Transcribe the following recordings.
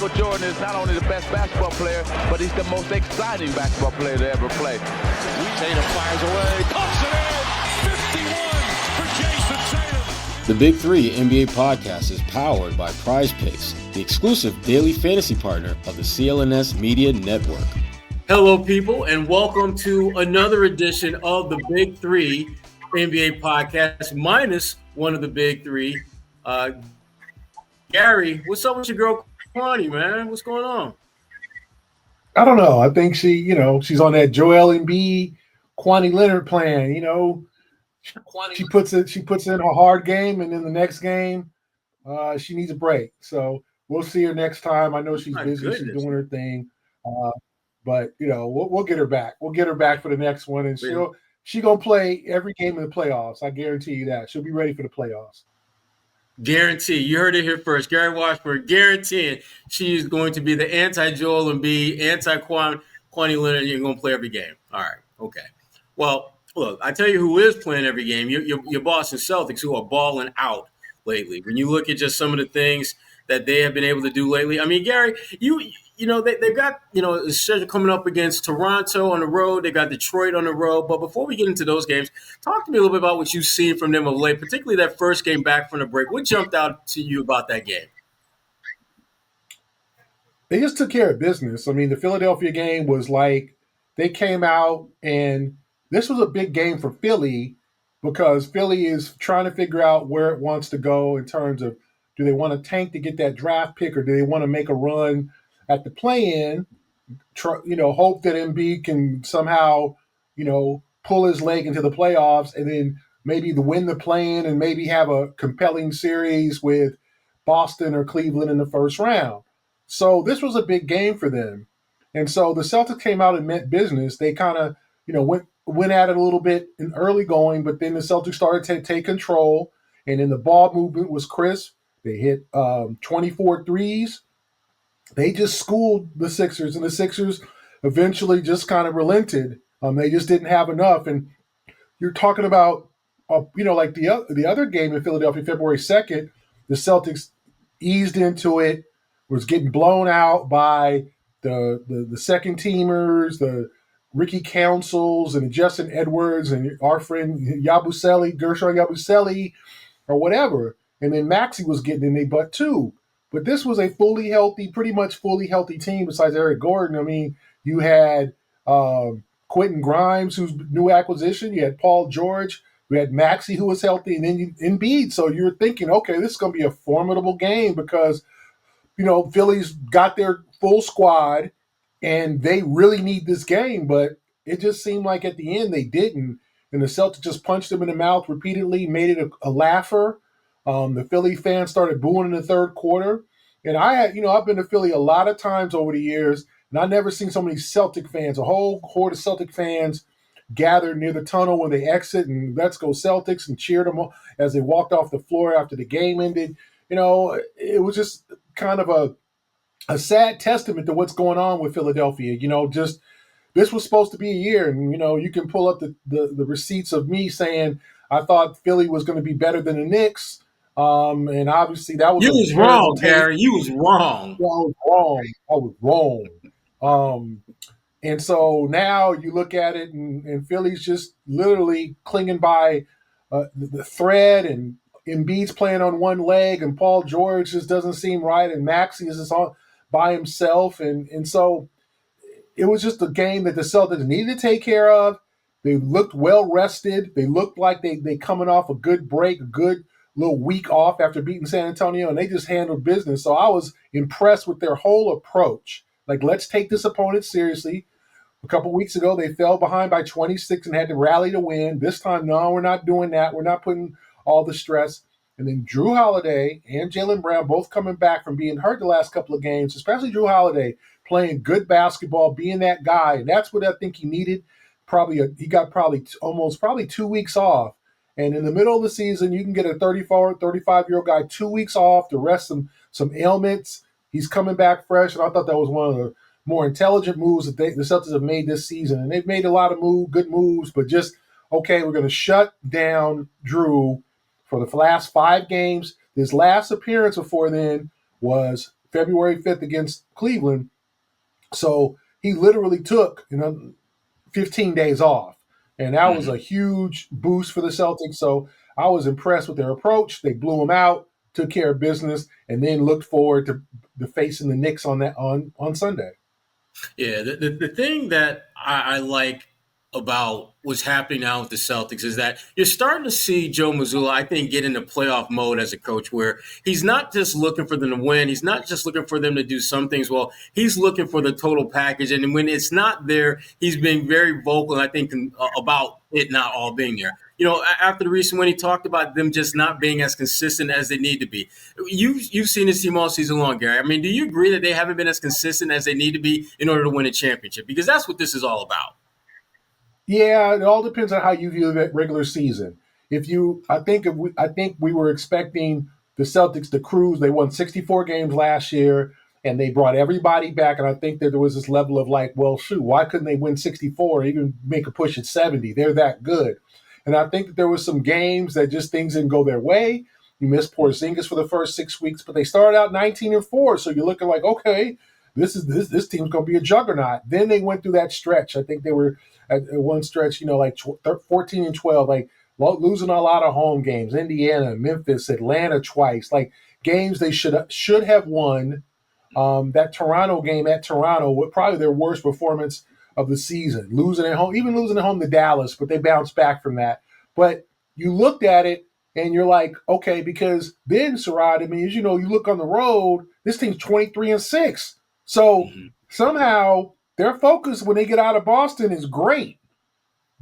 Michael Jordan is not only the best basketball player, but he's the most exciting basketball player to ever play. Tatum fires away, pumps it in, 51 for Jayson Tatum. The Big Three NBA podcast is powered by Prizepicks, the exclusive daily fantasy partner of the CLNS Media Network. Hello, people, and welcome to another edition of the Big Three NBA podcast, minus one of the Big Three. Gary, what's up with your girl, Kwani, man? What's going on? I don't know. I think she's on that Joel Embiid, Kwani Leonard plan. She puts in a hard game, and then the next game, she needs a break. So we'll see her next time. I know she's busy. Goodness. She's doing her thing, but we'll get her back. We'll get her back for the next one, and she's gonna play every game in the playoffs. I guarantee you that she'll be ready for the playoffs. Guarantee. You heard it here first. Gary Washburn guaranteeing she's going to be the anti-Joel Embiid, anti-Kwani Leonard. You're going to play every game. All right. Okay. Well, look, I tell you who is playing every game. Your Boston Celtics, who are balling out lately. When you look at just some of the things that they have been able to do lately. I mean, Gary, they've got, a schedule coming up against Toronto on the road. They got Detroit on the road. But before we get into those games, talk to me a little bit about what you've seen from them of late, particularly that first game back from the break. What jumped out to you about that game? They just took care of business. I mean, the Philadelphia game was like they came out, and this was a big game for Philly because Philly is trying to figure out where it wants to go in terms of, do they want to tank to get that draft pick, or do they want to make a run at the play-in, hope that Embiid can somehow, pull his leg into the playoffs and then maybe win the play-in and maybe have a compelling series with Boston or Cleveland in the first round. So this was a big game for them. And so the Celtics came out and meant business. They kind of, went at it a little bit in early going, but then the Celtics started to take control, and then the ball movement was crisp. They hit 24 threes. They just schooled the Sixers, and the Sixers eventually just kind of relented. They just didn't have enough. And you're talking about, like the other game in Philadelphia, February 2nd, the Celtics eased into it, was getting blown out by the second teamers, the Ricky Councils and Justin Edwards and our friend Gershon Yabusele or whatever. And then Maxey was getting in their butt too. But this was a pretty much fully healthy team besides Eric Gordon. I mean, you had Quentin Grimes, who's new acquisition. You had Paul George. You had Maxey, who was healthy, and then Embiid. So you're thinking, okay, this is going to be a formidable game because, Philly's got their full squad, and they really need this game. But it just seemed like at the end they didn't. And the Celtics just punched them in the mouth repeatedly, made it a laugher. The Philly fans started booing in the third quarter. And I've been to Philly a lot of times over the years, and I've never seen so many Celtic fans, a whole horde of Celtic fans gathered near the tunnel when they exit and let's go Celtics and cheered them as they walked off the floor after the game ended. It was just kind of a sad testament to what's going on with Philadelphia. Just this was supposed to be a year, and, you can pull up the receipts of me saying I thought Philly was going to be better than the Knicks. And obviously that was wrong, Gary. You was wrong. I was wrong. And so now you look at it, and Philly's just literally clinging by the thread, and Embiid's playing on one leg, and Paul George just doesn't seem right, and Maxey is just on by himself, and so it was just a game that the Celtics needed to take care of. They looked well rested. They looked like they coming off a good break, a good little week off after beating San Antonio, and they just handled business. So I was impressed with their whole approach. Like, let's take this opponent seriously. A couple weeks ago, they fell behind by 26 and had to rally to win. This time, no, we're not doing that. We're not putting all the stress. And then Drew Holiday and Jaylen Brown both coming back from being hurt the last couple of games, especially Drew Holiday playing good basketball, being that guy. And that's what I think he needed. He got probably 2 weeks off. And in the middle of the season, you can get a 35-year-old guy 2 weeks off to rest some ailments. He's coming back fresh, and I thought that was one of the more intelligent moves that the Celtics have made this season. And they've made a lot of good moves, but just, okay, we're going to shut down Drew for the last 5 games. His last appearance before then was February 5th against Cleveland. So he literally took 15 days off, and that was a huge boost for the Celtics. So I was impressed with their approach. They blew them out, took care of business, and then looked forward to facing the Knicks on Sunday. Yeah, the thing that I like about what's happening now with the Celtics is that you're starting to see Joe Mazzulla, I think, get into playoff mode as a coach, where he's not just looking for them to win. He's not just looking for them to do some things well. He's looking for the total package. And when it's not there, he's being very vocal, I think, about it not all being there. After the recent win, he talked about them just not being as consistent as they need to be. You've seen this team all season long, Gary. I mean, do you agree that they haven't been as consistent as they need to be in order to win a championship? Because that's what this is all about. Yeah, it all depends on how you view the regular season. I think we were expecting the Celtics to cruise. They won 64 games last year, and they brought everybody back. And I think that there was this level of like, well, shoot, why couldn't they win 64 or even make a push at 70? They're that good. And I think that there was some games that just things didn't go their way. You missed Porzingis for the first 6 weeks, but they started out 19-4. So you're looking like, okay, this team's going to be a juggernaut. Then they went through that stretch. I think they were at one stretch, 14-12, like losing a lot of home games. Indiana, Memphis, Atlanta twice, like games they should have won. That Toronto game at Toronto was probably their worst performance of the season. Losing at home to Dallas, but they bounced back from that. But you looked at it and you're like, okay, because then, Sherrod, I mean, as you know, you look on the road, this team's 23-6. So somehow their focus when they get out of Boston is great.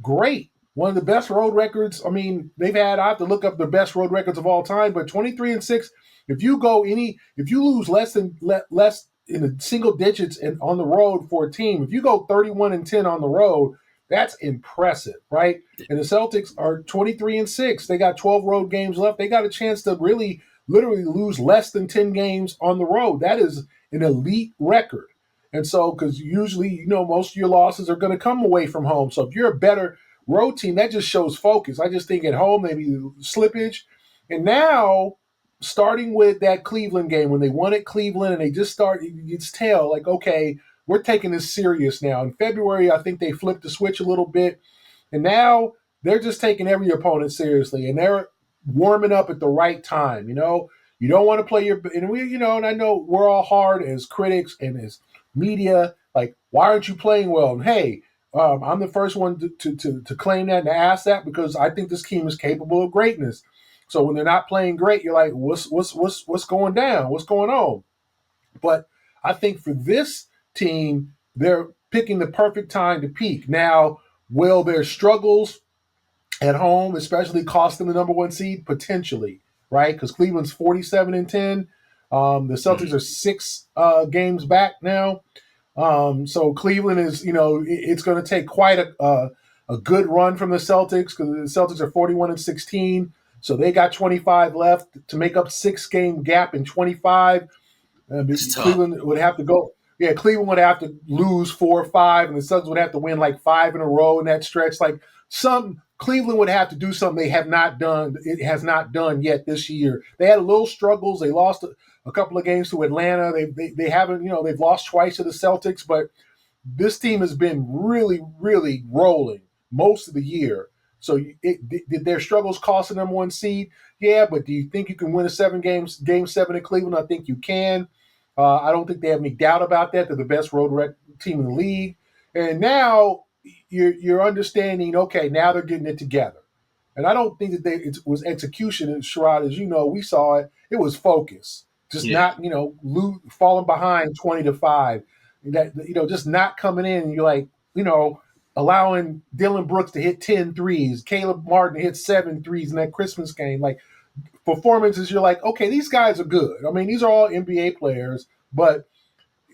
Great. One of the best road records. I mean, I have to look up the best road records of all time, but 23-6, if you lose less in the single digits on the road for a team, if you go 31-10 on the road, that's impressive, right? And the Celtics are 23-6. They got 12 road games left. They got a chance to really literally lose less than 10 games on the road. That is an elite record. And so, because usually, most of your losses are going to come away from home. So if you're a better road team, that just shows focus. I just think at home, maybe slippage. And now, starting with that Cleveland game, when they won at Cleveland and they just start, you can tell, like, okay, we're taking this serious now. In February, I think they flipped the switch a little bit. And now they're just taking every opponent seriously. And they're warming up at the right time, You don't want to play and I know we're all hard as critics and as media, like, why aren't you playing well? And hey, I'm the first one to claim that and to ask that because I think this team is capable of greatness. So when they're not playing great, you're like, what's going down? What's going on? But I think for this team, they're picking the perfect time to peak. Now, will their struggles at home especially cost them the number one seed? Potentially, right? Because Cleveland's 47-10. The Celtics are 6 games back now. So Cleveland is, it's going to take quite a good run from the Celtics because the Celtics are 41-16. So they got 25 left to make up 6-game gap in 25. Cleveland would have to go. Yeah, Cleveland would have to lose 4 or 5, and the Celtics would have to win like 5 in a row in that stretch. Like Cleveland would have to do something they have not done. It has not done yet this year. They had a little struggles. They lost a couple of games to Atlanta. They haven't, they've lost twice to the Celtics, but this team has been really, really rolling most of the year. So did their struggles cost the number one seed? Yeah, but do you think you can win game 7 at Cleveland? I think you can. I don't think they have any doubt about that. They're the best road team in the league. And now you're understanding, okay, now they're getting it together. And I don't think that it was execution. And Sherrod, as you know, we saw it. It was focus. Just not, falling behind 20-5. That, just not coming in. And you're like, allowing Dylan Brooks to hit 10 threes, Caleb Martin to hit 7 threes in that Christmas game. Like, performances, you're like, okay, these guys are good. I mean, these are all NBA players, but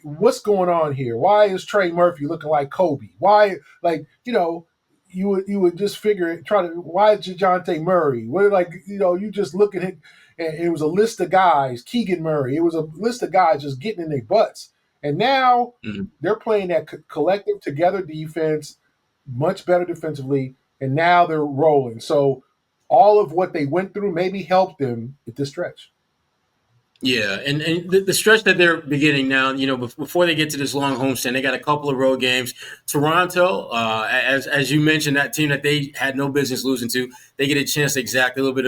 what's going on here? Why is Trey Murphy looking like Kobe? Why, you would just figure why is DeJounte Murray? You just look at it, and it was a list of guys, Keegan Murray. It was a list of guys just getting in their butts. And now they're playing that collective together defense, much better defensively, and now they're rolling. So all of what they went through maybe helped them at this stretch. Yeah, and the stretch that they're beginning now, before they get to this long homestand, they got a couple of road games. Toronto, as you mentioned, that team that they had no business losing to, they get a chance to exact a little bit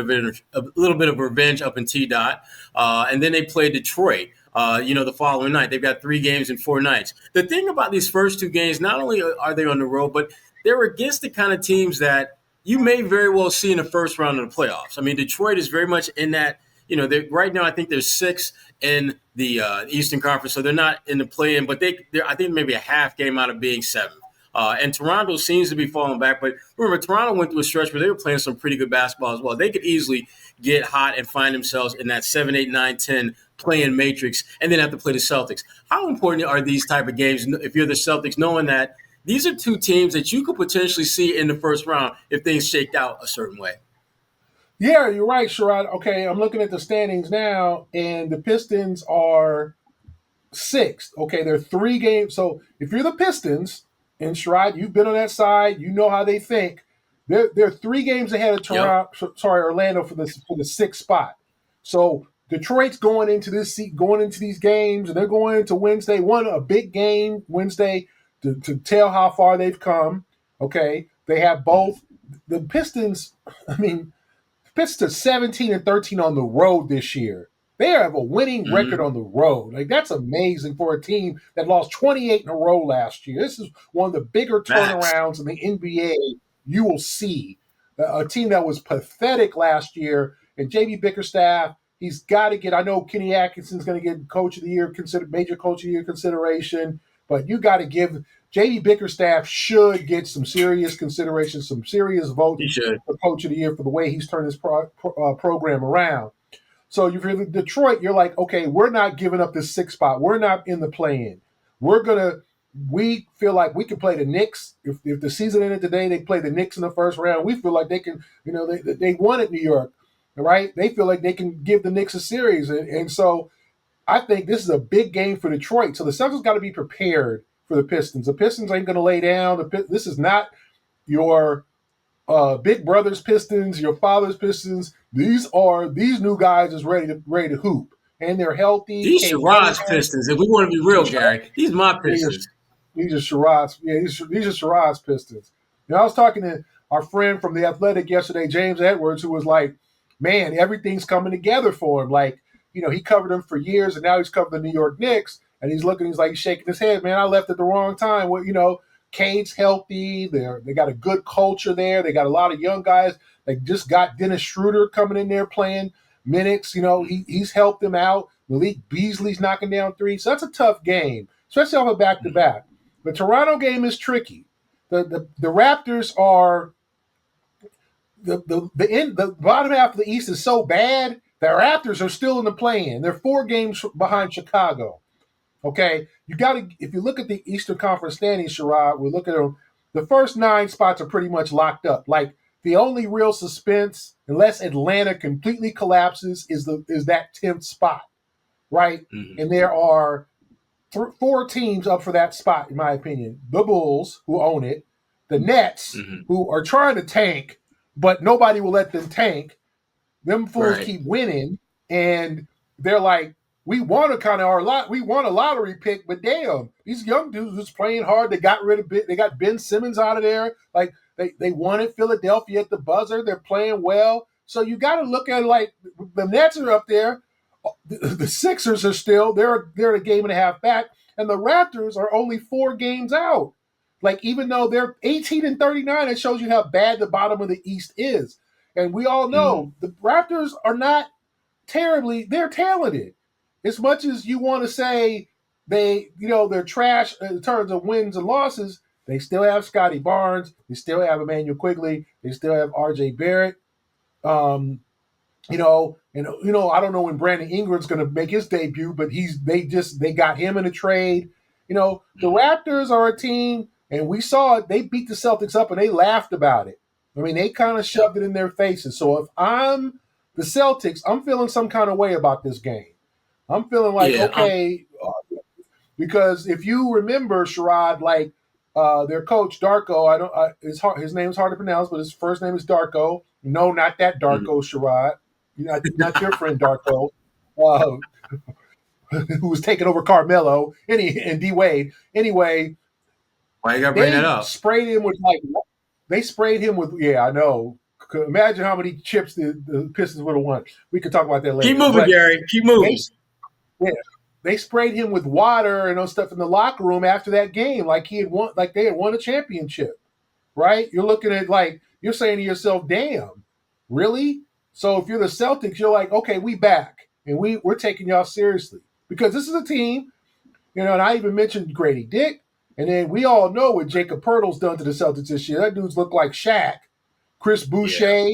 of revenge up in T Dot, and then they play Detroit. The following night, they've got 3 games in 4 nights. The thing about these first 2 games, not only are they on the road, but they're against the kind of teams that you may very well see in the first round of the playoffs. I mean, Detroit is very much in that. Right now I think there's 6 in the Eastern Conference, so they're not in the play-in, but they're I think maybe a half game out of being 7th. And Toronto seems to be falling back, but remember, Toronto went through a stretch where they were playing some pretty good basketball as well. They could easily get hot and find themselves in that 7, 8, 9, 10 play-in matrix, and then have to play the Celtics. How important are these type of games if you're the Celtics, knowing that these are 2 teams that you could potentially see in the first round if things shaked out a certain way? Yeah, you're right, Sherrod. Okay, I'm looking at the standings now, and the Pistons are 6th. Okay, they're 3 games. So if you're the Pistons, and Sherrod, you've been on that side, you know how they think. They're 3 games ahead of Orlando for the 6th spot. So Detroit's going into these games, and they're going into Wednesday. A big game Wednesday to tell how far they've come. Okay, they have both the Pistons. I mean, Pistons 17-13 on the road this year. They have a winning record on the road. Like, that's amazing for a team that lost 28 in a row last year. This is one of the bigger turnarounds in the NBA you will see. A team that was pathetic last year, and JB Bickerstaff, he's got to get. I know Kenny Atkinson's going to get Coach of the Year, major Coach of the Year consideration, but you got to give. J.D. Bickerstaff should get some serious consideration, some serious votes for Coach of the Year for the way he's turned his program around. So if you're Detroit, you're like, okay, we're not giving up this 6th spot. We're not in the play-in. We feel like we can play the Knicks. If the season ended today, they play the Knicks in the first round. We feel like they can, they won at New York, right? They feel like they can give the Knicks a series. And so I think this is a big game for Detroit. So the Celtics got to be prepared for the Pistons. The Pistons ain't going to lay down. This is not your big brother's Pistons, your father's Pistons. These new guys is ready to hoop, and they're healthy. These Sherrod's Pistons. If we want to be real, Gary, these are my Pistons. These are Sherrod's. Yeah, these are Sherrod's Pistons. I was talking to our friend from the Athletic yesterday, James Edwards, who was like, "Man, everything's coming together for him. Like, he covered them for years, and now he's covered the New York Knicks." And he's shaking his head, man, I left at the wrong time. Well, Cade's healthy. They got a good culture there. They got a lot of young guys. They just got Dennis Schroeder coming in there playing minutes. He's helped them out. Malik Beasley's knocking down 3. So that's a tough game, especially off a back-to-back. The Toronto game is tricky. The Raptors are the bottom half of the East is so bad, the Raptors are still in the play-in. They're 4 games behind Chicago. Okay, if you look at the Eastern Conference standings, Sherrod, we look at them, the first 9 spots are pretty much locked up. Like, the only real suspense, unless Atlanta completely collapses, is that 10th spot, right? Mm-hmm. And there are 4 teams up for that spot, in my opinion. The Bulls, who own it, the Nets, who are trying to tank, but nobody will let them tank. Them fools keep winning, and they're like, we want a lottery pick, but damn, these young dudes who's playing hard, they got Ben Simmons out of there. Like, they wanted Philadelphia at the buzzer. They're playing well. So you got to look at it like the Nets are up there. The Sixers are still, they're a game and a half back, and the Raptors are only 4 games out. Like, even though they're 18-39, it shows you how bad the bottom of the East is. And we all know the Raptors are not terribly, they're talented. As much as you want to say they're trash in terms of wins and losses, they still have Scotty Barnes. They still have Emmanuel Quigley. They still have R.J. Barrett. I don't know when Brandon Ingram's going to make his debut, but they got him in a trade. The Raptors are a team, and we saw it. They beat the Celtics up, and they laughed about it. I mean, they kind of shoved it in their faces. So if I'm the Celtics, I'm feeling some kind of way about this game. I'm feeling like, because if you remember, Sherrod, like their coach, Darko, his name is hard to pronounce, but his first name is Darko. No, not that Darko, Sherrod. Not your friend Darko. uh, who was taking over Carmelo and D Wade. Anyway, Why you gotta bring that they up? sprayed him with yeah, I know. Imagine how many chips the Pistons would have won. We could talk about that later. Keep moving, But Gary. Keep they moving. yeah, they sprayed him with water and those stuff in the locker room after that game, like they had won a championship. Right? You're looking at you're saying to yourself, "Damn, really?" So if you're the Celtics, you're like, "Okay, we back and we're taking y'all seriously because this is a team." And I even mentioned Grady Dick, and then we all know what Jacob Pertle's done to the Celtics this year. That dude's look like Shaq, Chris Boucher.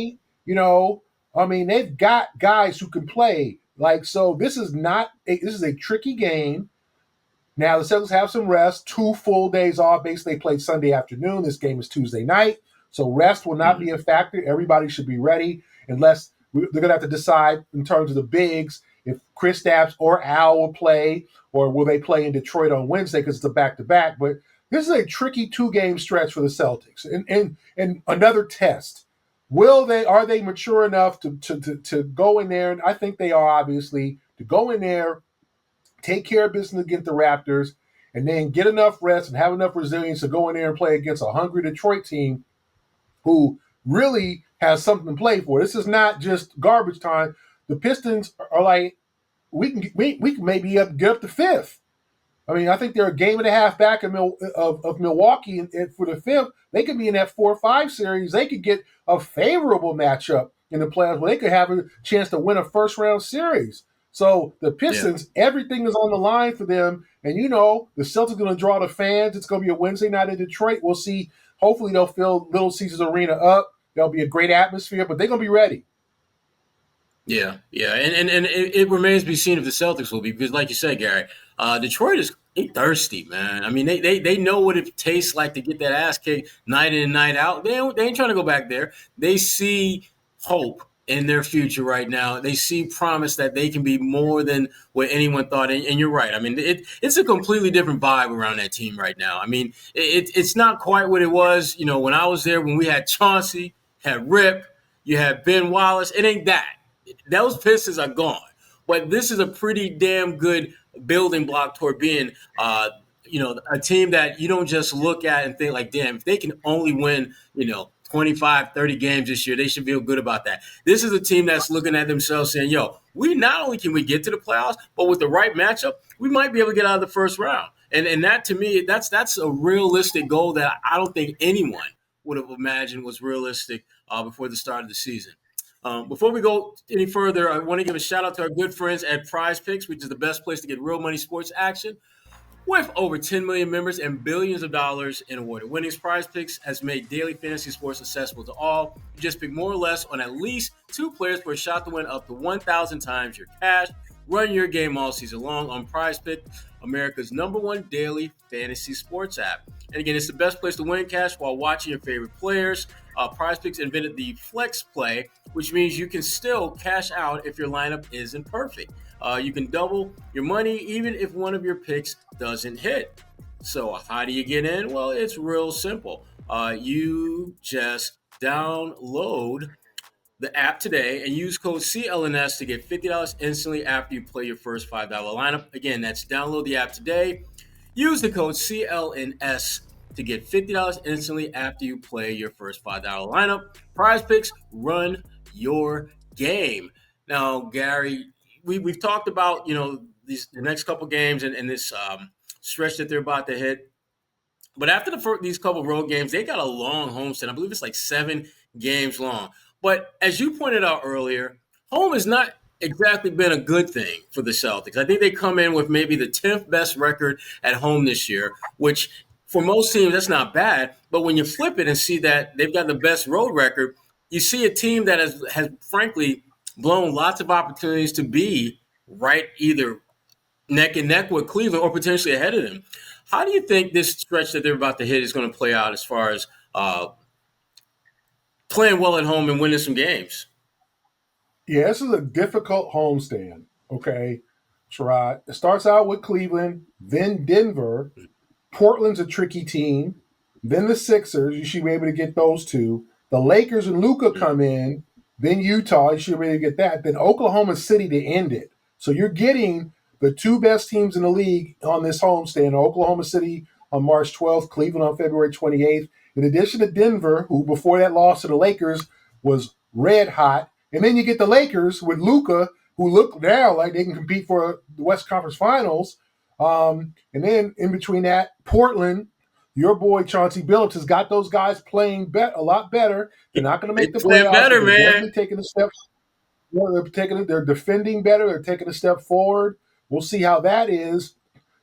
Yeah. I mean, they've got guys who can play. So this is this is a tricky game. Now the Celtics have some rest, 2 full days off. Basically, they played Sunday afternoon. This game is Tuesday night, so rest will not be a factor. Everybody should be ready, unless they're going to have to decide in terms of the bigs if Kristaps or Al will play, or will they play in Detroit on Wednesday because it's a back-to-back. But this is a tricky 2-game stretch for the Celtics, and another test. Are they mature enough to go in there? And I think they are, obviously, to go in there, take care of business against the Raptors, and then get enough rest and have enough resilience to go in there and play against a hungry Detroit team who really has something to play for. This is not just garbage time. The Pistons are like, we can maybe get up to 5th. I mean, I think they're a game and a half back of Milwaukee, and for the 5th, they could be in that 4-5 series. They could get a favorable matchup in the playoffs where they could have a chance to win a first-round series. So the Pistons, everything is on the line for them. And, the Celtics are going to draw the fans. It's going to be a Wednesday night in Detroit. We'll see. Hopefully they'll fill Little Caesars Arena up. There'll be a great atmosphere, but they're going to be ready. Yeah. And it remains to be seen if the Celtics will be, because like you said, Gary, Detroit is thirsty, man. I mean, they know what it tastes like to get that ass kicked night in and night out. They ain't trying to go back there. They see hope in their future right now. They see promise that they can be more than what anyone thought. And you're right. I mean, it's a completely different vibe around that team right now. I mean, it's not quite what it was, when I was there, when we had Chauncey, had Rip, you had Ben Wallace. It ain't that. Those Pistons are gone. But this is a pretty damn good building block toward being a team that you don't just look at and think like, damn, if they can only win, 25, 30 games this year, they should feel good about that. This is a team that's looking at themselves saying, we not only can we get to the playoffs, but with the right matchup, we might be able to get out of the first round. And that, to me, that's a realistic goal that I don't think anyone would have imagined was realistic before the start of the season. Before we go any further, I want to give a shout out to our good friends at Prizepicks, which is the best place to get real money sports action. With over 10 million members and billions of dollars in awarded winnings, Prizepicks has made daily fantasy sports accessible to all. You just pick more or less on at least 2 players for a shot to win up to 1,000 times your cash. Run your game all season long on Prizepicks, America's #1 daily fantasy sports app. And again, it's the best place to win cash while watching your favorite players. Prizepicks invented the flex play, which means you can still cash out if your lineup isn't perfect. You can double your money even if one of your picks doesn't hit. So how do you get in? Well, it's real simple. You just download the app today and use code CLNS to get $50 instantly after you play your first $5 lineup. Again, that's download the app today. Use the code CLNS to get $50 instantly after you play your first $5 lineup. Prizepicks, run your game. Now, Gary, we've talked about, the next couple games and this stretch that they're about to hit. But after these couple road games, they got a long homestand. I believe it's like 7 games long. But as you pointed out earlier, home has not exactly been a good thing for the Celtics. I think they come in with maybe the 10th best record at home this year, which for most teams, that's not bad. But when you flip it and see that they've got the best road record, you see a team that has frankly blown lots of opportunities to be right either neck and neck with Cleveland or potentially ahead of them. How do you think this stretch that they're about to hit is going to play out as far as playing well at home and winning some games? Yeah, this is a difficult homestand, okay, Sherrod. It starts out with Cleveland, then Denver. Portland's a tricky team. Then the Sixers, you should be able to get those 2. The Lakers and Luka come in. Then Utah, you should be able to get that. Then Oklahoma City to end it. So you're getting the two best teams in the league on this homestand: Oklahoma City on March 12th, Cleveland on February 28th. In addition to Denver, who before that loss to the Lakers was red hot, and then you get the Lakers with Luka, who look now like they can compete for the West Conference Finals. And then in between that, Portland, your boy Chauncey Billups has got those guys playing a lot better. They're not going to make the playing playoffs. better, They're man. definitely taking a step. They're defending better. They're taking a step forward. We'll see how that is,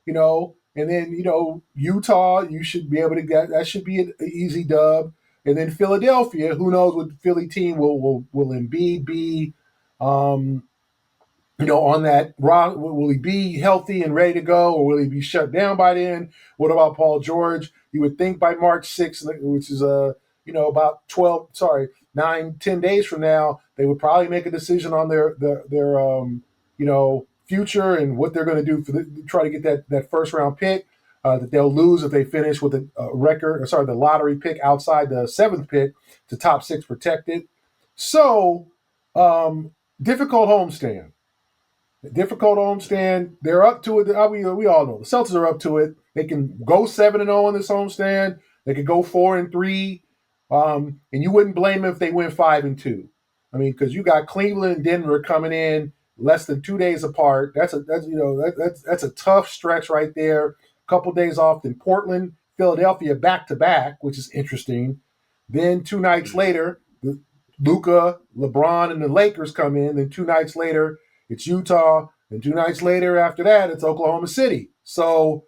And then Utah, you should be able to get that. Should be an easy dub. And then Philadelphia, who knows what the Philly team will Embiid be? On that rock, will he be healthy and ready to go, or will he be shut down by then? What about Paul George? You would think by March 6th, which is about 10 days from now, they would probably make a decision on their future and what they're going to do to try to get that first round pick that they'll lose if they finish with the lottery pick outside the 7th pick to top 6 protected. So difficult homestand. They're up to it. We all know the Celtics are up to it. They can go 7-0 on this homestand. They could go 4-3, and you wouldn't blame them if they went 5-2. I mean, because you got Cleveland and Denver coming in less than 2 days apart. That's a tough stretch right there. A couple days off in Portland, Philadelphia back to back, which is interesting. Then 2 nights later, Luka, LeBron, and the Lakers come in. Then 2 nights later, it's Utah, and 2 nights later after that, it's Oklahoma City. So,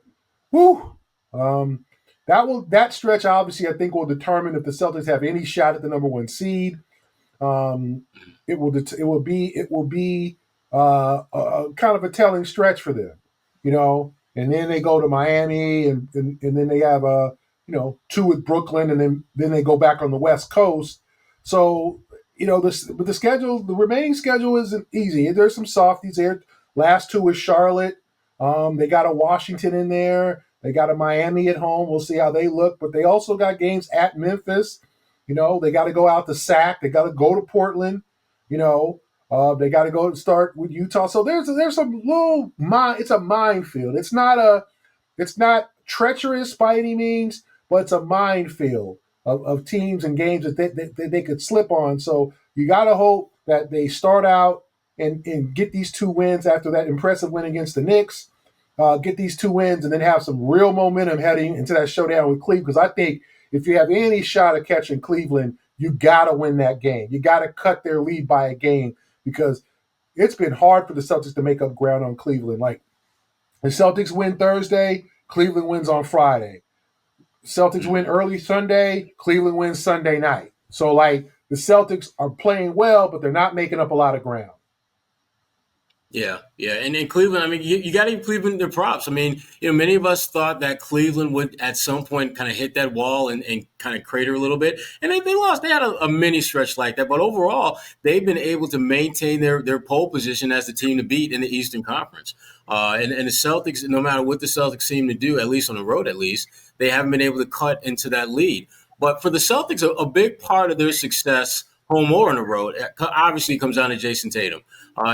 that stretch obviously I think will determine if the Celtics have any shot at the number 1 seed. It will be kind of a telling stretch for them, And then they go to Miami, and then they have 2 with Brooklyn, and then they go back on the West Coast. So. The remaining schedule isn't easy. There's some softies there. Last 2 is Charlotte. They got a Washington in there. They got a Miami at home. We'll see how they look. But they also got games at Memphis. They got to go out to Sac. They got to go to Portland. They got to go and start with Utah. So there's some little it's a minefield. It's not treacherous by any means, but it's a minefield of teams and games that they could slip on. So you got to hope that they start out and get these 2 wins after that impressive win against the Knicks, get these 2 wins and then have some real momentum heading into that showdown with Cleveland. Because I think if you have any shot of catching Cleveland, you got to win that game. You got to cut their lead by a game because it's been hard for the Celtics to make up ground on Cleveland. Like the Celtics win Thursday, Cleveland wins on Friday. Celtics win early Sunday, Cleveland wins Sunday night. So, the Celtics are playing well, but they're not making up a lot of ground. Yeah. And in Cleveland, I mean, you got to give Cleveland their props. I mean, many of us thought that Cleveland would at some point kind of hit that wall and kind of crater a little bit. And they lost. They had a mini stretch like that. But overall, they've been able to maintain their pole position as the team to beat in the Eastern Conference. And the Celtics, no matter what the Celtics seem to do, at least on the road at least, they haven't been able to cut into that lead. But for the Celtics, a big part of their success, home or on the road, obviously comes down to Jayson Tatum.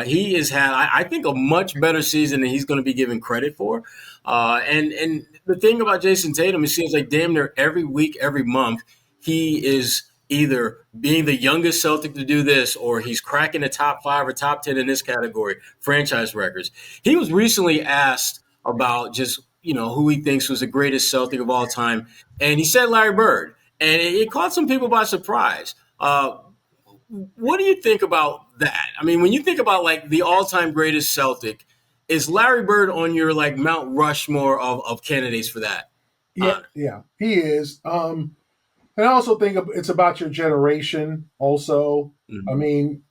He has had, I think, a much better season than he's going to be given credit for. And the thing about Jayson Tatum, it seems like damn near every week, every month, he is either being the youngest Celtic to do this or he's cracking the top 5 or top 10 in this category, franchise records. He was recently asked about just, who he thinks was the greatest Celtic of all time. And he said Larry Bird. And it caught some people by surprise. What do you think about that? I mean, when you think about the all-time greatest Celtic, is Larry Bird on your Mount Rushmore of candidates for that? Yeah, he is. And I also think it's about your generation. Also, I mean,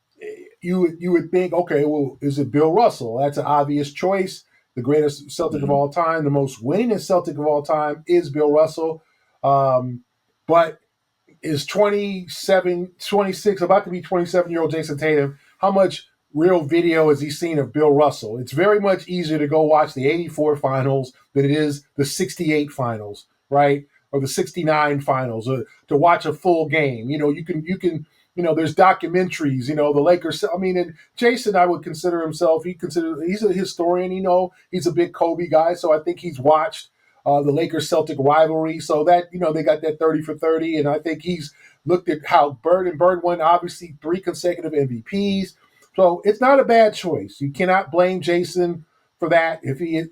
you would think, okay, well, is it Bill Russell? That's an obvious choice. The greatest Celtic of all time, the most winningest Celtic of all time is Bill Russell. But is 26, about to be 27-year-old Jayson Tatum, how much real video has he seen of Bill Russell? It's very much easier to go watch the 84 finals than it is the 68 finals, right? Or the 69 finals, or to watch a full game. You can there's documentaries, the Lakers. I mean, and Jayson, I would consider himself, he's a historian, he's a big Kobe guy. So I think he's watched the Lakers Celtic rivalry. So that, they got that 30 for 30. And I think he's looked at how Bird won, obviously 3 consecutive MVPs. So it's not a bad choice. You cannot blame Jayson for that. If he,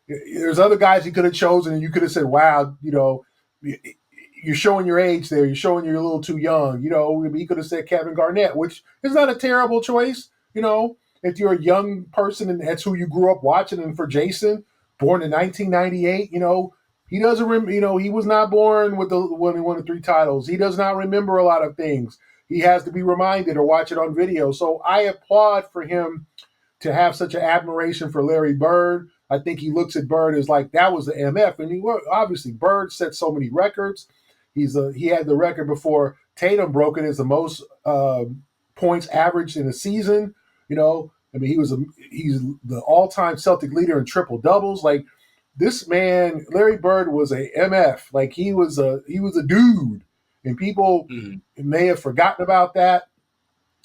there's other guys he could have chosen and you could have said, wow, you're showing your age there. You're showing you're a little too young. He could have said Kevin Garnett, which is not a terrible choice. If you're a young person and that's who you grew up watching. And for Jayson, born in 1998, he doesn't remember, he was not born when he won the 3 titles. He does not remember a lot of things. He has to be reminded or watch it on video. So I applaud for him to have such an admiration for Larry Bird. I think he looks at Bird as like that was the MF. And obviously Bird set so many records. He had the record before Tatum broke it as the most points averaged in a season. He's the all-time Celtic leader in triple doubles. Like this man, Larry Bird was a MF. Like he was a dude, and people may have forgotten about that,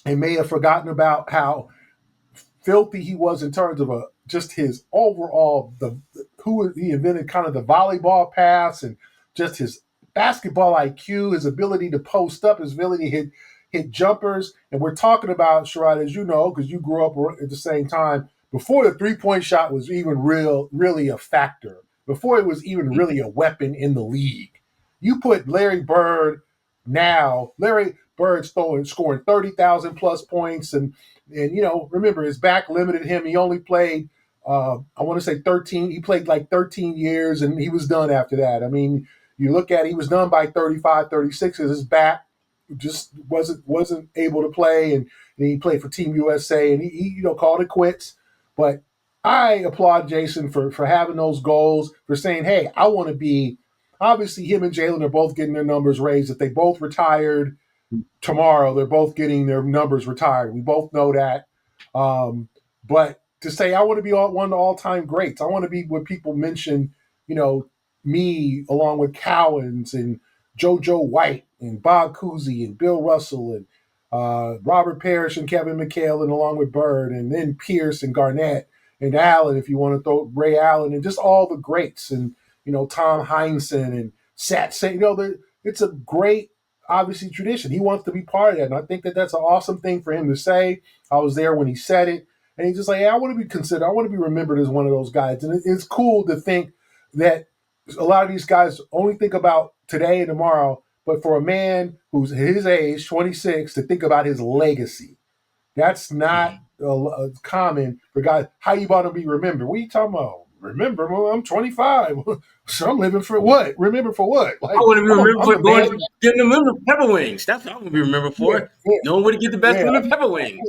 and may have forgotten about how filthy he was in terms of just his overall he invented kind of the volleyball pass and just his basketball IQ, his ability to post up, his ability to hit jumpers. And we're talking about, Sherrod, as you know, because you grew up at the same time, before the three-point shot was even really a factor, before it was even really a weapon in the league. You put Larry Bird now, Larry Bird scoring 30,000 plus points. And remember, his back limited him. He only played, I want to say 13. He played like 13 years, and he was done after that. I mean, you look at it, he was done by 35, 36 as his back just wasn't able to play, and he played for Team USA, and he called it quits. But I applaud Jayson for having those goals, for saying, hey, I want to be – obviously him and Jalen are both getting their numbers raised. If they both retired tomorrow, they're both getting their numbers retired. We both know that. But to say I want to be one of the all-time greats, I want to be what people mention, me along with Cowens and JoJo White and Bob Cousy and Bill Russell and Robert Parrish and Kevin McHale, and along with Bird, and then Pierce and Garnett and Allen, if you want to throw Ray Allen, and just all the greats, and Tom Heinsohn and Sat. It's a great, obviously, tradition. He wants to be part of that, and I think that's an awesome thing for him to say. I was there when he said it, and he's just like, I want to be considered. I want to be remembered as one of those guys, and it's cool to think that a lot of these guys only think about today and tomorrow, but for a man who's his age, 26, to think about his legacy, that's not common for guys. How you want to be remembered? What are you talking about? Remember, well, I'm 25, so I'm living for what? Remember for what? Like, I want to be remembered for getting the pepper wings. That's what I want to be remembered for. No one would get the best lemon pepper wings.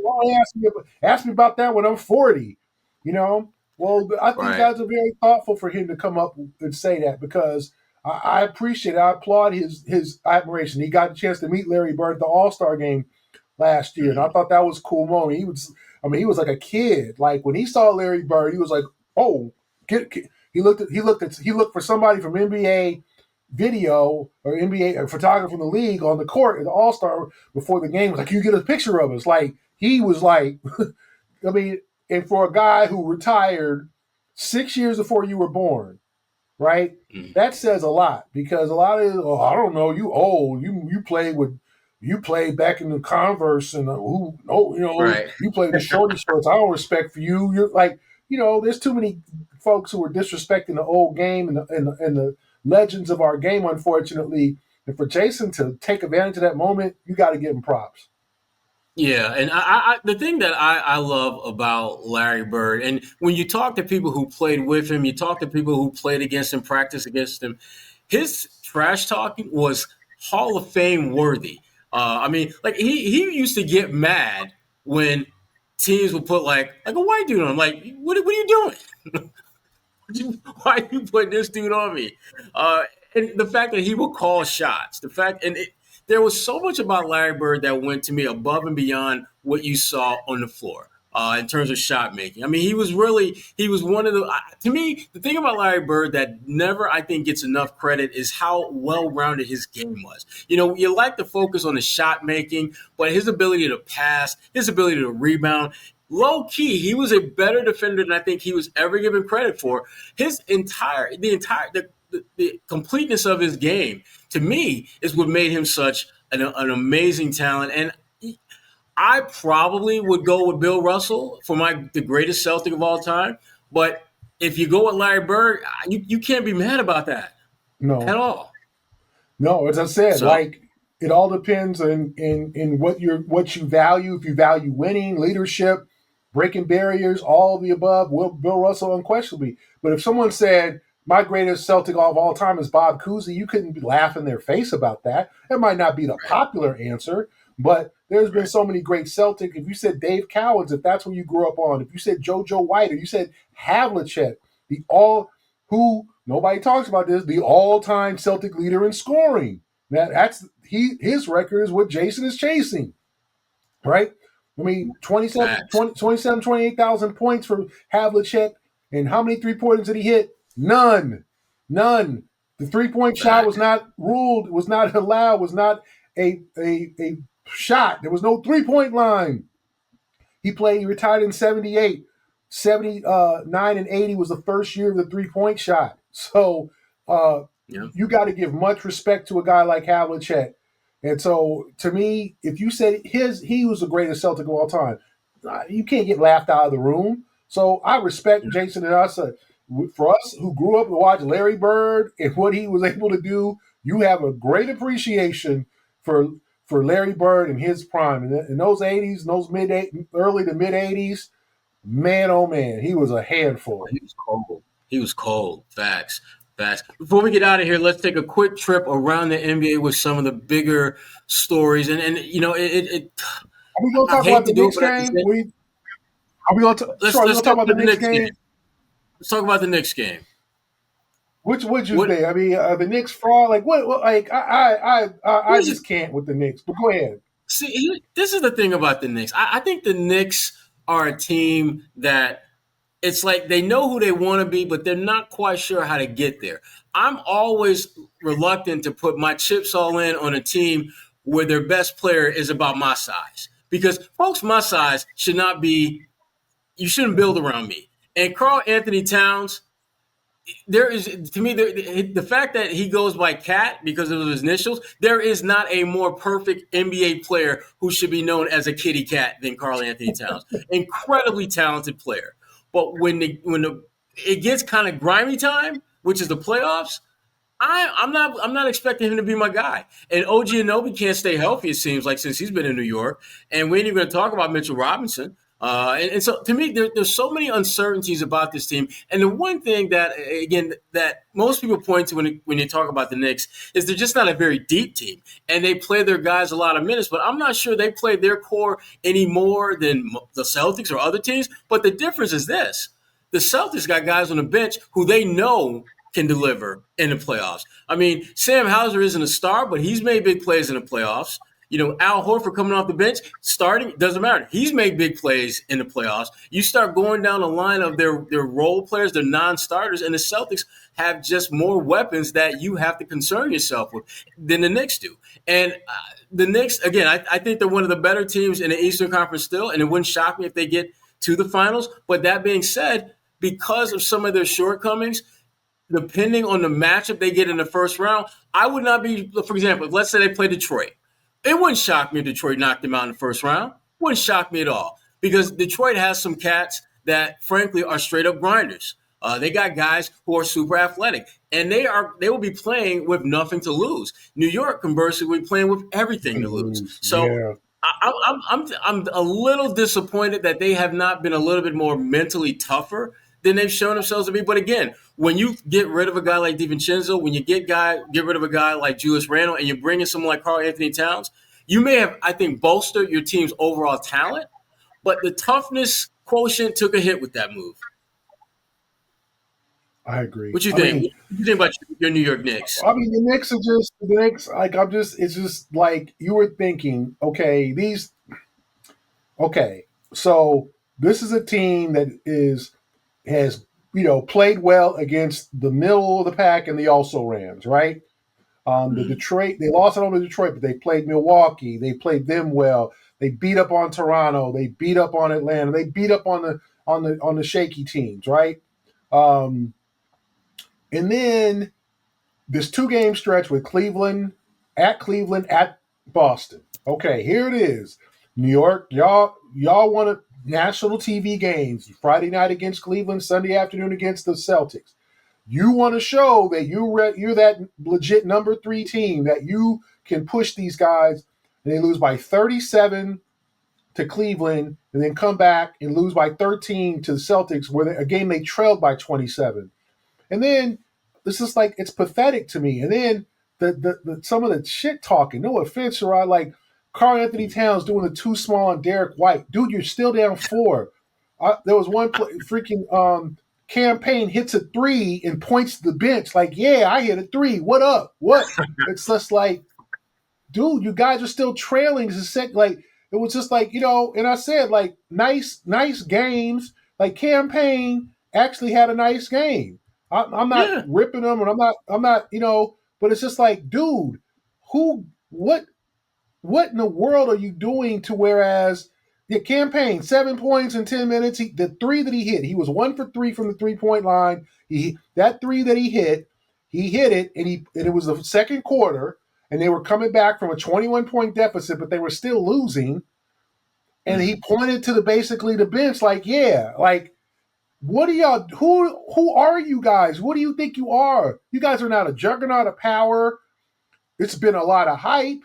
Ask me about that when I'm 40. Well, I think guys are very thoughtful for him to come up and say that, because I appreciate it. I applaud his admiration. He got a chance to meet Larry Bird at the All-Star game last year, and I thought that was a cool moment. He was like a kid. Like when he saw Larry Bird, he was like, "Oh, he looked for somebody from NBA video or NBA photographer from the league on the court at the All-Star before the game. Was like, you get a picture of us." Like he was like, and for a guy who retired 6 years before you were born, right? That says a lot, because a lot of I don't know, you old, you played back in the Converse, and you played the shorty shorts. I don't respect for you. You're like, there's too many folks who are disrespecting the old game and the legends of our game, unfortunately. And for Jayson to take advantage of that moment, you got to give him props. Yeah, and I the thing that I love about Larry Bird, and when you talk to people who played with him, you talk to people who played against him, practiced against him, his trash talking was Hall of Fame worthy. He used to get mad when teams would put like a white dude on him. Like, what are you doing? Why are you putting this dude on me? And the fact that he would call shots, there was so much about Larry Bird that went to me above and beyond what you saw on the floor. in terms of shot making. I mean, he was one of the, to me, the thing about Larry Bird that never, I think, gets enough credit is how well-rounded his game was. You like to focus on the shot making, but his ability to pass, his ability to rebound, low key, he was a better defender than I think he was ever given credit for. The completeness of his game, to me, is what made him such an amazing talent. And I probably would go with Bill Russell for the greatest Celtic of all time. But if you go with Larry Bird, you can't be mad about that at all. No, as I said, it all depends in what you value. If you value winning, leadership, breaking barriers, all of the above, Bill Russell unquestionably. But if someone said my greatest Celtic of all time is Bob Cousy, you couldn't laugh in their face about that. It might not be the popular answer, but there's been so many great Celtic. If you said Dave Cowens, if that's what you grew up on, if you said JoJo White, or you said Havlicek, who nobody talks about this, the all-time Celtic leader in scoring. His record is what Jayson is chasing, right? I mean, 28,000 points for Havlicek, and how many three-pointers did he hit? None. The three-point shot was not ruled, was not allowed, was not a shot. There was no three-point line. He retired in 78. 79 and 80 was the first year of the three-point shot. So you got to give much respect to a guy like Havlicek. And so, to me, if you said he was the greatest Celtic of all time, you can't get laughed out of the room. So I respect Jayson and us. For us who grew up to watch Larry Bird and what he was able to do, you have a great appreciation for Larry Bird and his prime. In those 80s, early to mid 80s, man, oh man, he was a handful. He was cold. Facts. Before we get out of here, let's take a quick trip around the NBA with some of the bigger stories. And Are we going to talk about the Knicks game? Let's talk about the Knicks game. Let's talk about the Knicks game. Which would you think? I mean, the Knicks fraud. Like what? Like I just can't with the Knicks. But go ahead. See, this is the thing about the Knicks. I think the Knicks are a team that it's like they know who they want to be, but they're not quite sure how to get there. I'm always reluctant to put my chips all in on a team where their best player is about my size. Because folks my size should not be – you shouldn't build around me. And Karl Anthony Towns, there is – to me, the fact that he goes by Cat because of his initials, there is not a more perfect NBA player who should be known as a kitty cat than Karl Anthony Towns. Incredibly talented player. But when it gets kind of grimy time, which is the playoffs, I'm not expecting him to be my guy. And OG Anunoby can't stay healthy, it seems like, since he's been in New York. And we ain't even going to talk about Mitchell Robinson. And so to me, there's so many uncertainties about this team. And the one thing that most people point to when you talk about the Knicks is they're just not a very deep team. And they play their guys a lot of minutes, but I'm not sure they play their core any more than the Celtics or other teams. But the difference is this. The Celtics got guys on the bench who they know can deliver in the playoffs. I mean, Sam Hauser isn't a star, but he's made big plays in the playoffs. Al Horford coming off the bench, starting, doesn't matter. He's made big plays in the playoffs. You start going down the line of their role players, their non-starters, and the Celtics have just more weapons that you have to concern yourself with than the Knicks do. And the Knicks, again, I think they're one of the better teams in the Eastern Conference still, and it wouldn't shock me if they get to the finals. But that being said, because of some of their shortcomings, depending on the matchup they get in the first round, I would not be, for example, let's say they play Detroit. It wouldn't shock me if Detroit knocked them out in the first round. Wouldn't shock me at all because Detroit has some cats that, frankly, are straight-up grinders. They got guys who are super athletic, and they will be playing with nothing to lose. New York, conversely, will be playing with everything to lose. So yeah. I'm a little disappointed that they have not been a little bit more mentally tougher than they've shown themselves to be. But again, when you get rid of a guy like DiVincenzo, when you get rid of a guy like Julius Randle, and you bring in someone like Karl Anthony Towns, you may have, I think, bolstered your team's overall talent, but the toughness quotient took a hit with that move. I agree. What you think? What do you think about your New York Knicks? I mean, the Knicks are just the Knicks. It's just like you were thinking. Okay, so this is a team that has played well against the middle of the pack and the also Rams, right? The Detroit, they lost it on to Detroit, but they played Milwaukee. They played them well. They beat up on Toronto. They beat up on Atlanta. They beat up on the shaky teams, right? And then this 2-game stretch with Cleveland, at Boston. Okay, here it is. New York, y'all want national TV games. Friday night against Cleveland, Sunday afternoon against the Celtics. You want to show that you're that legit number 3 team, that you can push these guys, and they lose by 37 to Cleveland, and then come back and lose by 13 to the Celtics, a game they trailed by 27. And then this is like, it's pathetic to me. And then the some of the shit talking, no offense, Sherrod, like Karl Anthony Towns doing the too small on Derek White. Dude, you're still down 4. There was one freaking campaign hits a 3 and points to the bench like, yeah, I hit a 3. What up? What? It's just like, dude, you guys are still trailing. Like, it was just like, and I said, like, nice games. Like, campaign actually had a nice game. I'm not ripping them, and I'm not, but it's just like, dude, what in the world are you doing to whereas the campaign, 7 points in 10 minutes, the 3 that he hit, he was 1 for 3 from the 3-point line. That 3 that he hit it, and it was the second quarter, and they were coming back from a 21-point deficit, but they were still losing. And he pointed to basically the bench like, yeah, like, what are y'all? Who are you guys? What do you think you are? You guys are not a juggernaut of power. It's been a lot of hype.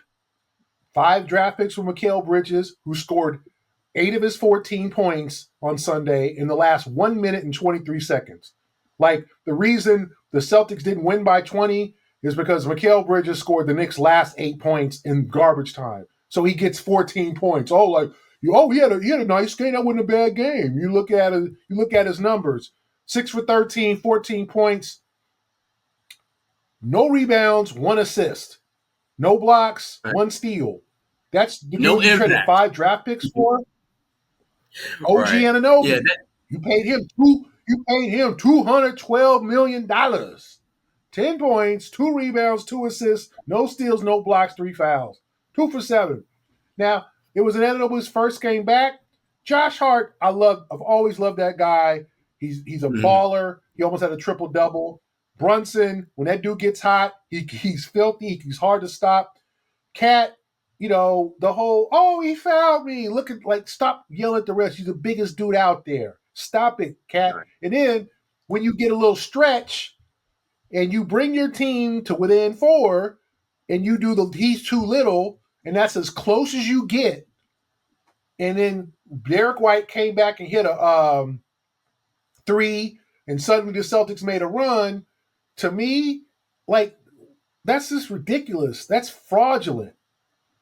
5 draft picks from Mikal Bridges, who scored 8 of his 14 points on Sunday in the last 1 minute and 23 seconds. Like, the reason the Celtics didn't win by 20 is because Mikal Bridges scored the Knicks' last 8 points in garbage time. So he gets 14 points. He had a nice game. That wasn't a bad game. You look at his numbers. 6 for 13, 14 points. No rebounds, 1 assist. No blocks, 1 steal. That's the no dude you traded 5 draft picks for. OG Anunoby. Yeah, you paid him $212 million. 10 points, 2 rebounds, 2 assists, no steals, no blocks, 3 fouls. 2 for 7. Now, it was Anunoby's first game back. Josh Hart, I've always loved that guy. He's a baller. He almost had a triple-double. Brunson, when that dude gets hot, he's filthy. He's hard to stop. Cat, the whole, he fouled me. Stop yelling at the refs. He's the biggest dude out there. Stop it, Cat. Right. And then when you get a little stretch and you bring your team to within 4 and you do he's too little, and that's as close as you get. And then Derek White came back and hit a 3, and suddenly the Celtics made a run. To me, like, that's just ridiculous. That's fraudulent.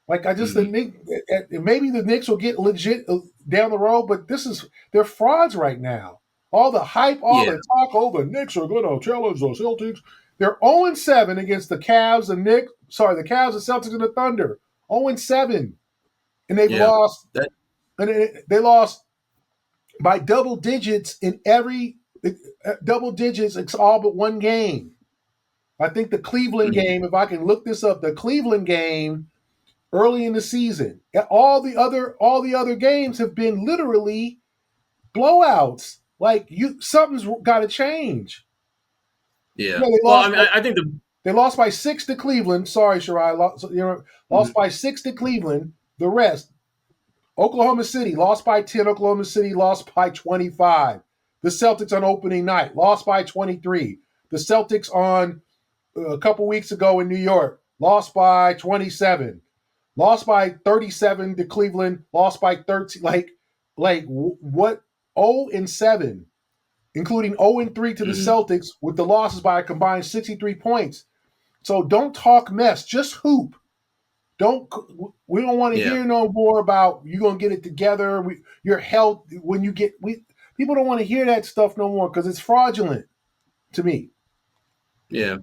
Like, I just think maybe the Knicks will get legit down the road, but they're frauds right now. All the hype, the talk, the Knicks are going to challenge the Celtics. They're 0-7 against the Cavs, the Cavs, the Celtics, and the Thunder. 0-7, and they've lost. They lost by double digits in every double digits. It's all but 1 game. I think the Cleveland game, if I can look this up, the Cleveland game early in the season. All the other games have been literally blowouts. Like, something's got to change. Yeah. I think they lost by 6 to Cleveland. Sorry, Sherrod. Lost by 6 to Cleveland. The rest, Oklahoma City lost by 10. Oklahoma City lost by 25. The Celtics on opening night lost by 23. The Celtics on a couple weeks ago in New York lost by 27. Lost by 37 to Cleveland. Lost by 13. Like what? 0-7, including 0-3 to the Celtics with the losses by a combined 63 points. So don't talk mess. Just hoop. We don't want to hear no more about you're gonna get it together. Your health when you get. People don't want to hear that stuff no more because it's fraudulent to me. Yeah.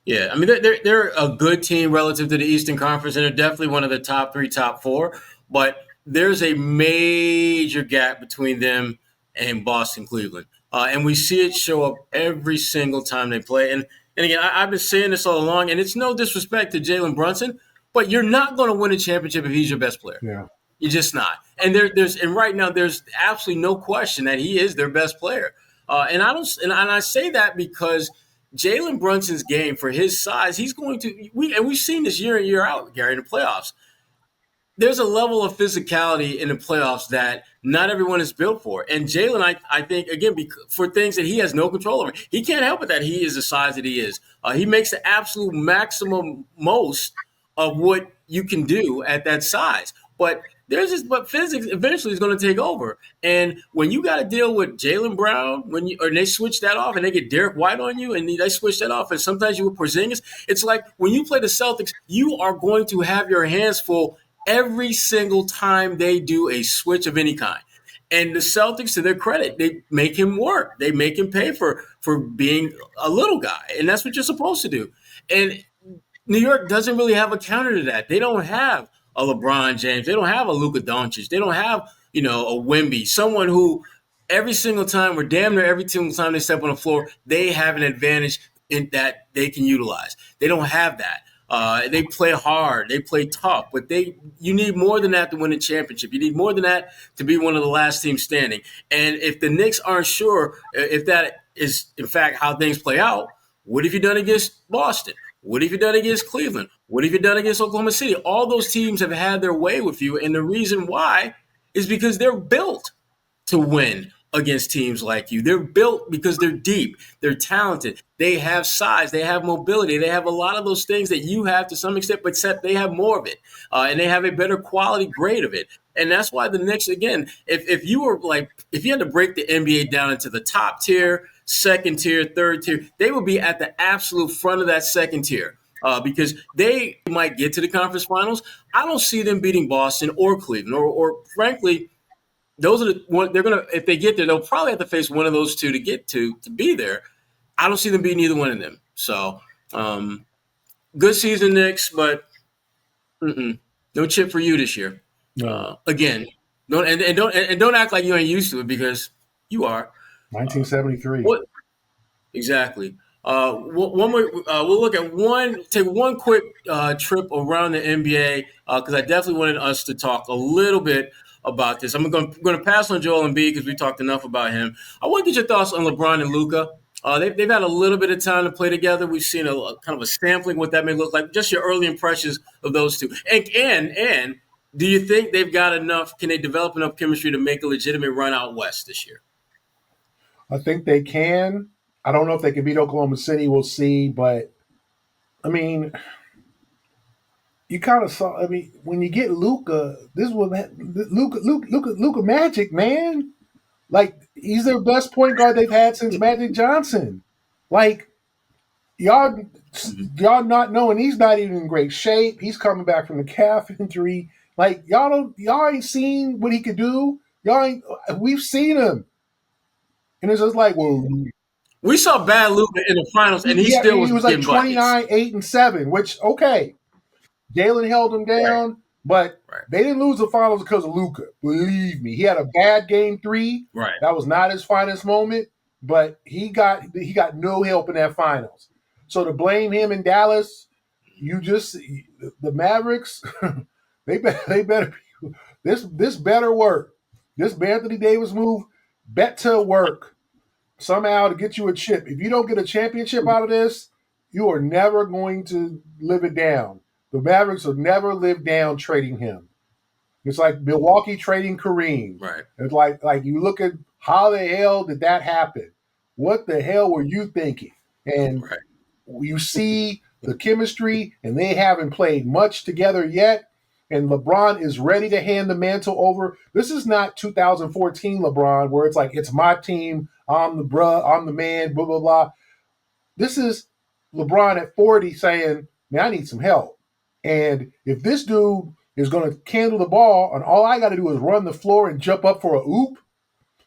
I mean, they're a good team relative to the Eastern Conference, and they're definitely one of the top 3, top 4. But there's a major gap between them and Boston, Cleveland. And we see it show up every single time they play. And again, I've been saying this all along, and it's no disrespect to Jalen Brunson, but you're not going to win a championship if he's your best player. Yeah. You're just not. And and right now there's absolutely no question that he is their best player. And I say that because Jalen Brunson's game, for his size, he's going to we've seen this year in, year out, Gary, in the playoffs. There's a level of physicality in the playoffs that not everyone is built for. And Jalen, I think, again, for things that he has no control over, he can't help it that he is the size that he is. He makes the absolute maximum most of what you can do at that size. But physics eventually is going to take over. And when you got to deal with Jaylen Brown, or they switch that off and they get Derek White on you and they switch that off, and sometimes you with Porzingis, it's like when you play the Celtics, you are going to have your hands full every single time they do a switch of any kind. And the Celtics, to their credit, they make him work. They make him pay for being a little guy. And that's what you're supposed to do. And New York doesn't really have a counter to that. They don't have a LeBron James. They don't have a Luka Doncic. They don't have, a Wemby, someone who every single time, or damn near every single time they step on the floor, they have an advantage in that they can utilize. They don't have that. They play hard, they play tough, but you need more than that to win a championship. You need more than that to be one of the last teams standing. And if the Knicks aren't sure if that is, in fact, how things play out, what have you done against Boston? What have you done against Cleveland? What have you done against Oklahoma City? All those teams have had their way with you, and the reason why is because they're built to win against teams like you. They're built because they're deep, they're talented, they have size, they have mobility, they have a lot of those things that you have to some extent, but except they have more of it, and they have a better quality grade of it. And that's why the Knicks, again, if you had to break the NBA down into the top tier, second tier, third tier, they would be at the absolute front of that second tier. Because they might get to the conference finals. I don't see them beating Boston or Cleveland, or frankly, those are the one they're gonna. If they get there, they'll probably have to face one of those two to get to be there. I don't see them beating either one of them. So, good season, Knicks, but no chip for you this year. No. Again, don't act like you ain't used to it, because you are. 1973. Exactly. One more. We'll take one quick trip around the NBA, because I definitely wanted us to talk a little bit about this. I'm going to pass on Joel Embiid because we talked enough about him. I want to get your thoughts on LeBron and Luka. They've had a little bit of time to play together. We've seen a kind of a sampling what that may look like. Just your early impressions of those two. And do you think they've got enough? Can they develop enough chemistry to make a legitimate run out west this year? I think they can. I don't know if they can beat Oklahoma City. We'll see. But, I mean, you kind of saw. I mean, when you get Luka, this is what Luka Magic, man. Like, he's their best point guard they've had since Magic Johnson. Like, y'all not knowing he's not even in great shape. He's coming back from the calf injury. Like, y'all ain't seen what he could do. We've seen him. And it's just like, well, we saw bad Luka in the finals, and he was like 29, 8, and 7, which, okay. Jalen held him down, but they didn't lose the finals because of Luka. Believe me, he had a bad game 3. Right. That was not his finest moment, but he got no help in that finals. So to blame him in Dallas, the Mavericks, they better this better work. This Anthony Davis move better work somehow to get you a chip. If you don't get a championship out of this, you are never going to live it down. The Mavericks will never live down trading him. It's like Milwaukee trading Kareem. Right. It's like you look at how the hell did that happen? What the hell were you thinking? And you see the chemistry, and they haven't played much together yet. And LeBron is ready to hand the mantle over. This is not 2014 LeBron, where it's like, it's my team, I'm the man, blah, blah, blah. This is LeBron at 40 saying, man, I need some help. And if this dude is going to handle the ball, and all I got to do is run the floor and jump up for a oop,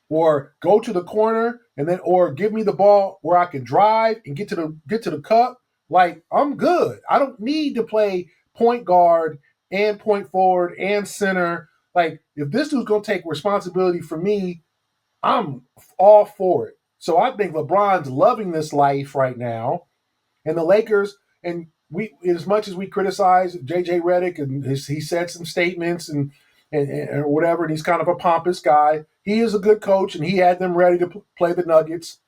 or go to the corner or give me the ball where I can drive and get to the cup, like, I'm good. I don't need to play point guard and point forward and center Like, if this dude's going to take responsibility for me, I'm all for it. So I think LeBron's loving this life right now. And the Lakers, and we, as much as we criticize JJ Redick, and he said some statements and whatever, and he's kind of a pompous guy, he is a good coach, and he had them ready to play the Nuggets,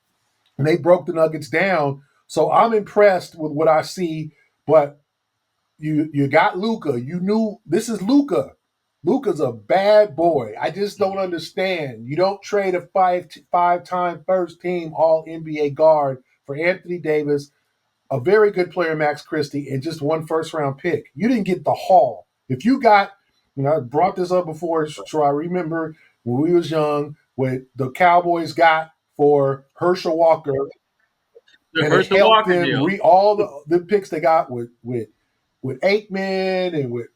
and they broke the Nuggets down. So I'm impressed with what I see. But you got Luka. You knew this is Luka. Luka's a bad boy. I just don't understand. You don't trade a five-time first-team All-NBA guard for Anthony Davis, a very good player, Max Christie, and just one first-round pick. You didn't get the haul. If you got, I brought this up before, so I remember when we was young, what the Cowboys got for Herschel Walker, and it helped them all the picks they got with Aikman and with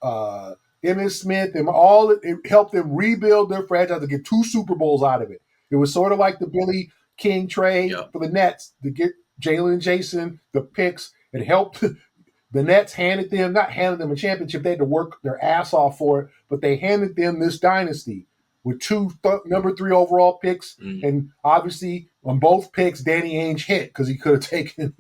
Emmitt Smith, and all it helped them rebuild their franchise to get 2 Super Bowls out of it. It was sort of like the Billy King trade for the Nets to get Jalen and Jayson the picks. It helped the Nets not handed them a championship. They had to work their ass off for it, but they handed them this dynasty with 2 number 3 overall picks. And obviously on both picks, Danny Ainge hit because he could have taken,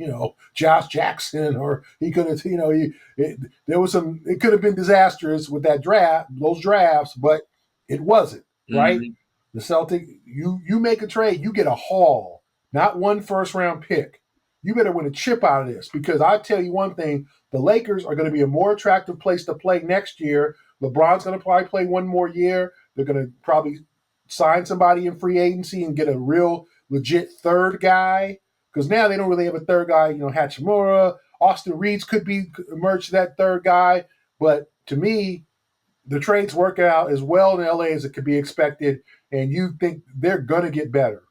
Josh Jackson, or he could have, it could have been disastrous with those drafts, but it wasn't, right? The Celtic, you make a trade, you get a haul, not 1 first-round pick. You better win a chip out of this, because I tell you one thing, the Lakers are going to be a more attractive place to play next year. LeBron's going to probably play 1 more year. They're going to probably sign somebody in free agency and get a real legit third guy, because now they don't really have a third guy. Hachimura, Austin Reeves could emerge that third guy. But to me, the trades work out as well in LA as it could be expected, and you think they're going to get better.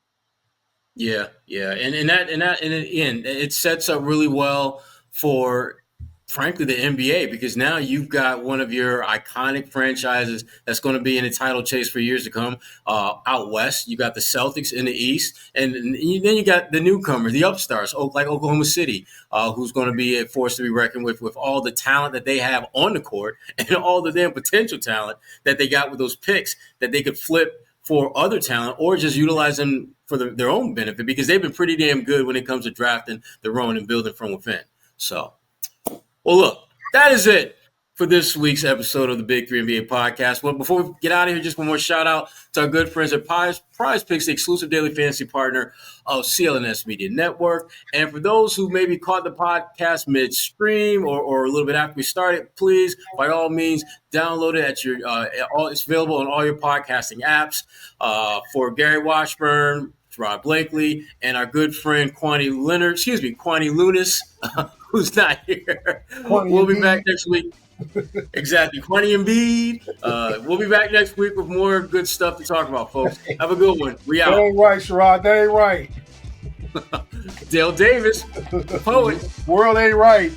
Yeah, and it sets up really well for, frankly, the NBA, because now you've got one of your iconic franchises that's going to be in a title chase for years to come out west. You got the Celtics in the East, and then you got the newcomers, the upstarts, like Oklahoma City, who's going to be a force to be reckoned with all the talent that they have on the court and all the damn potential talent that they got with those picks that they could flip for other talent or just utilize them for their own benefit, because they've been pretty damn good when it comes to drafting their own and building from within. So, well, look, that is it for this week's episode of the Big 3 NBA podcast. Well, before we get out of here, just one more shout out to our good friends at Prizepicks, the exclusive daily fantasy partner of CLNS Media Network. And for those who maybe caught the podcast midstream or a little bit after we started, please, by all means, download it at your. It's available on all your podcasting apps. For Gary Washburn, Rod Blakely, and our good friend Kwani Lunis, who's not here. We'll be back next week. Exactly. Kwani Embiid. We'll be back next week with more good stuff to talk about, folks. Have a good one. We out. That ain't right, Sherrod. That ain't right. Dale Davis, the poet. World ain't right.